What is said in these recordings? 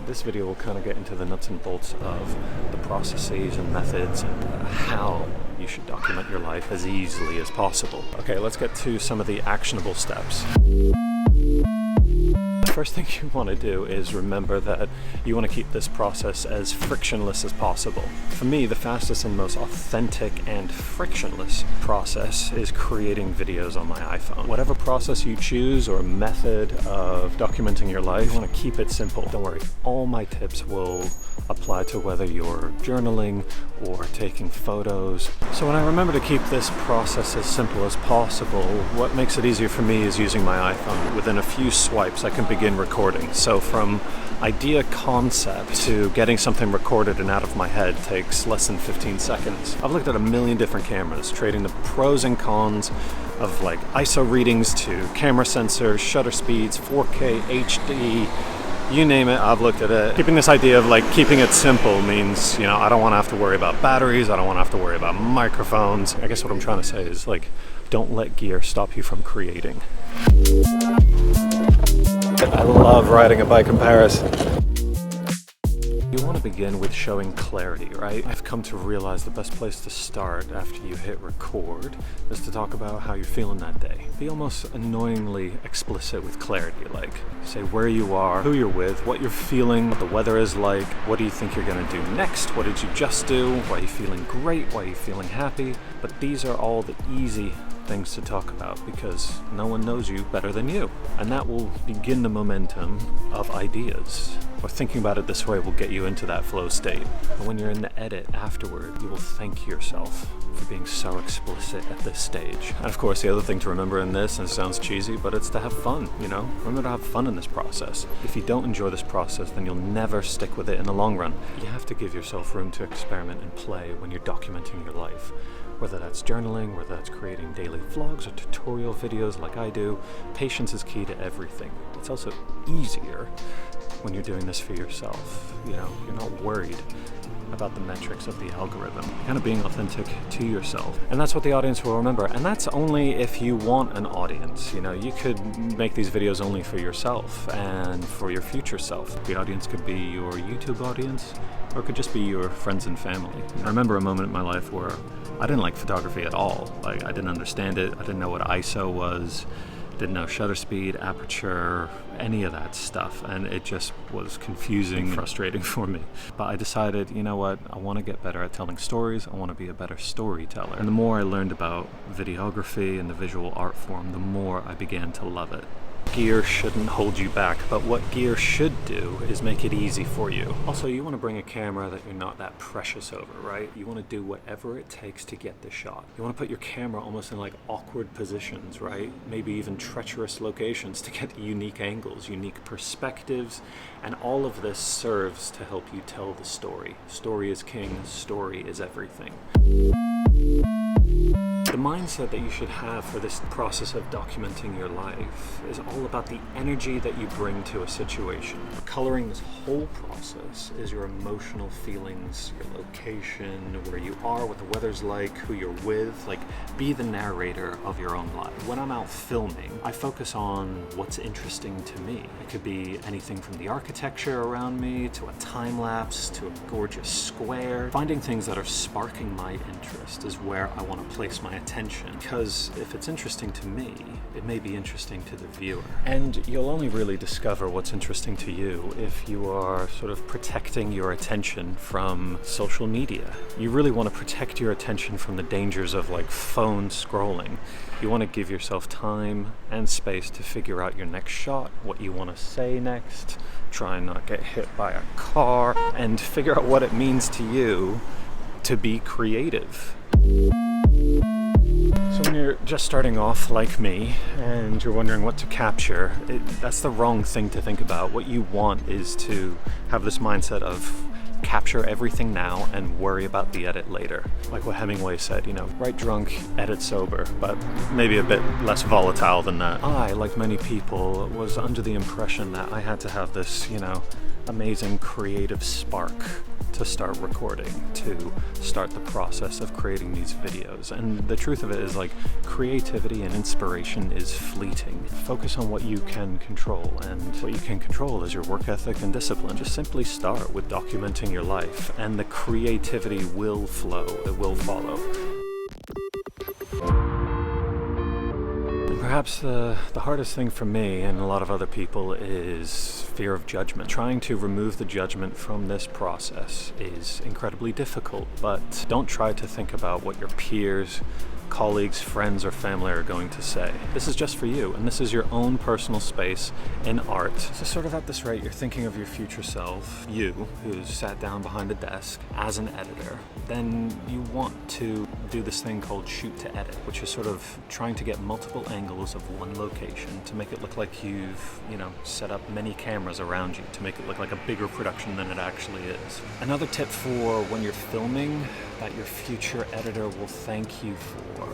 This video will kind of get into the nuts and bolts of the processes and methods and how you should document your life as easily as possible. Okay, let's get to some of the actionable steps. First thing you want to do is remember that you want to keep this process as frictionless as possible. For me, the fastest and most authentic and frictionless process is creating videos on my iPhone. Whatever process you choose or method of documenting your life, you want to keep it simple. Don't worry, all my tips will apply to whether you're journaling or taking photos. So when I remember to keep this process as simple as possible, what makes it easier for me is using my iPhone. Within a few swipes, I can begin recording. So from idea concept to getting something recorded and out of my head takes less than 15 seconds. I've looked at a million different cameras, trading the pros and cons of like ISO readings to camera sensors, shutter speeds, 4K, HD, you name it, I've looked at it. Keeping this idea of like keeping it simple means, you know, I don't want to have to worry about batteries, I don't want to have to worry about microphones. I guess what I'm trying to say is like, don't let gear stop you from creating. I love riding a bike in Paris. You want to begin with showing clarity, right? I've come to realize the best place to start after you hit record is to talk about how you're feeling that day. Be almost annoyingly explicit with clarity, like say where you are, who you're with, what you're feeling, what the weather is like, what do you think you're going to do next, what did you just do, why are you feeling great, why are you feeling happy. But these are all the easy things to talk about because no one knows you better than you, and that will begin the momentum of ideas. Or thinking about it this way will get you into that flow state. But when you're in the edit afterward, you will thank yourself for being so explicit at this stage. And of course, the other thing to remember in this, and it sounds cheesy, but it's to have fun, you know? Remember to have fun in this process. If you don't enjoy this process, then you'll never stick with it in the long run. You have to give yourself room to experiment and play when you're documenting your life. Whether that's journaling, whether that's creating daily vlogs or tutorial videos like I do, patience is key to everything. It's also easier when you're doing this for yourself. You know, you're not worried about the metrics of the algorithm. You're kind of being authentic to yourself. And that's what the audience will remember. And that's only if you want an audience. You know, you could make these videos only for yourself and for your future self. The audience could be your YouTube audience, or it could just be your friends and family. I remember a moment in my life where I didn't like photography at all. Like, I didn't understand it. I didn't know what ISO was. Didn't know shutter speed, aperture, any of that stuff, and it just was confusing and frustrating for me. But I decided, you know what, I want to get better at telling stories, I want to be a better storyteller. And the more I learned about videography and the visual art form, the more I began to love it. Gear shouldn't hold you back, but what gear should do is make it easy for you. Also, you want to bring a camera that you're not that precious over, right? You want to do whatever it takes to get the shot. You want to put your camera almost in like awkward positions, right? Maybe even treacherous locations to get unique angles, unique perspectives, and all of this serves to help you tell the story. Story is king, story is everything. The mindset that you should have for this process of documenting your life is all about the energy that you bring to a situation. Coloring this whole process is your emotional feelings, your location, where you are, what the weather's like, who you're with. Like, be the narrator of your own life. When I'm out filming, I focus on what's interesting to me. It could be anything from the architecture around me to a time lapse to a gorgeous square. Finding things that are sparking my interest is where I want to place my attention, because if it's interesting to me, it may be interesting to the viewer. And you'll only really discover what's interesting to you if you are sort of protecting your attention from social media. You really want to protect your attention from the dangers of like phone scrolling. You want to give yourself time and space to figure out your next shot, what you want to say next, try and not get hit by a car, and figure out what it means to you to be creative. So when you're just starting off like me and you're wondering what to capture, that's the wrong thing to think about. What you want is to have this mindset of capture everything now and worry about the edit later. Like what Hemingway said, you know, write drunk, edit sober, but maybe a bit less volatile than that. I, like many people, was under the impression that I had to have this, you know, amazing creative spark to start recording, to start the process of creating these videos. And the truth of it is, like, creativity and inspiration is fleeting. Focus on what you can control, and what you can control is your work ethic and discipline. Just simply start with documenting your life, and the creativity will flow, it will follow. Perhaps the hardest thing for me and a lot of other people is fear of judgment. Trying to remove the judgment from this process is incredibly difficult, but don't try to think about what your peers, colleagues, friends, or family are going to say. This is just for you, and this is your own personal space in art. So sort of at this rate, you're thinking of your future self, you, who's sat down behind a desk as an editor. Then you want to do this thing called shoot to edit, which is sort of trying to get multiple angles of one location to make it look like you've, set up many cameras around you to make it look like a bigger production than it actually is. Another tip for when you're filming that your future editor will thank you for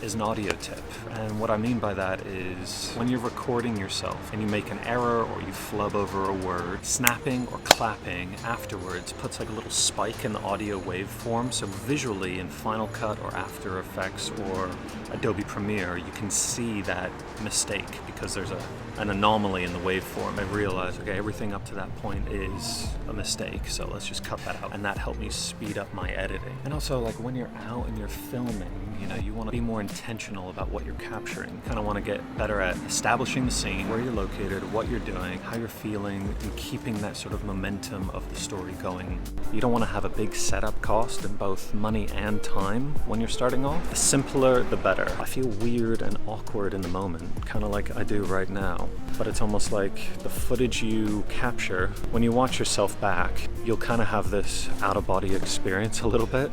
is an audio tip. And what I mean by that is when you're recording yourself and you make an error or you flub over a word, snapping or clapping afterwards puts like a little spike in the audio waveform. So visually in Final Cut or After Effects or Adobe Premiere, you can see that mistake because there's an anomaly in the waveform. I realized, okay, everything up to that point is a mistake, so let's just cut that out. And that helped me speed up my editing. And also, like, when you're out and you're filming, you want to be more intentional about what you're capturing. You kind of want to get better at establishing the scene, where you're located, what you're doing, how you're feeling, and keeping that sort of momentum of the story going. You don't want to have a big setup cost in both money and time when you're starting off. The simpler, the better. I feel weird and awkward in the moment, kind of like I do right now. But it's almost like the footage you capture, when you watch yourself back, you'll kind of have this out-of-body experience a little bit,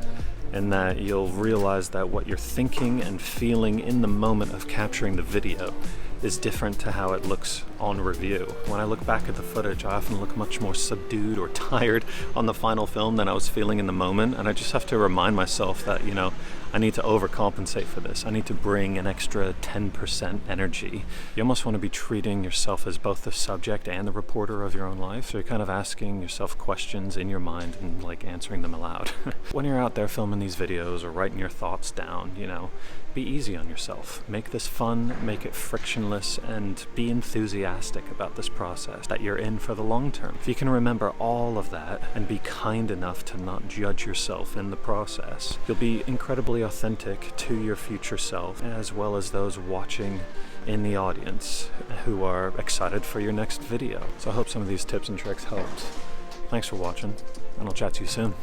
in that you'll realize that what you're thinking and feeling in the moment of capturing the video is different to how it looks on review. When I look back at the footage, I often look much more subdued or tired on the final film than I was feeling in the moment, and I just have to remind myself that, I need to overcompensate for this. I need to bring an extra 10% energy. You almost want to be treating yourself as both the subject and the reporter of your own life. So you're kind of asking yourself questions in your mind and like answering them aloud. When you're out there filming these videos or writing your thoughts down, be easy on yourself. Make this fun, make it frictionless, and be enthusiastic about this process that you're in for the long term. If you can remember all of that and be kind enough to not judge yourself in the process, you'll be incredibly authentic to your future self, as well as those watching in the audience who are excited for your next video. So I hope some of these tips and tricks helped. Thanks for watching, and I'll chat to you soon.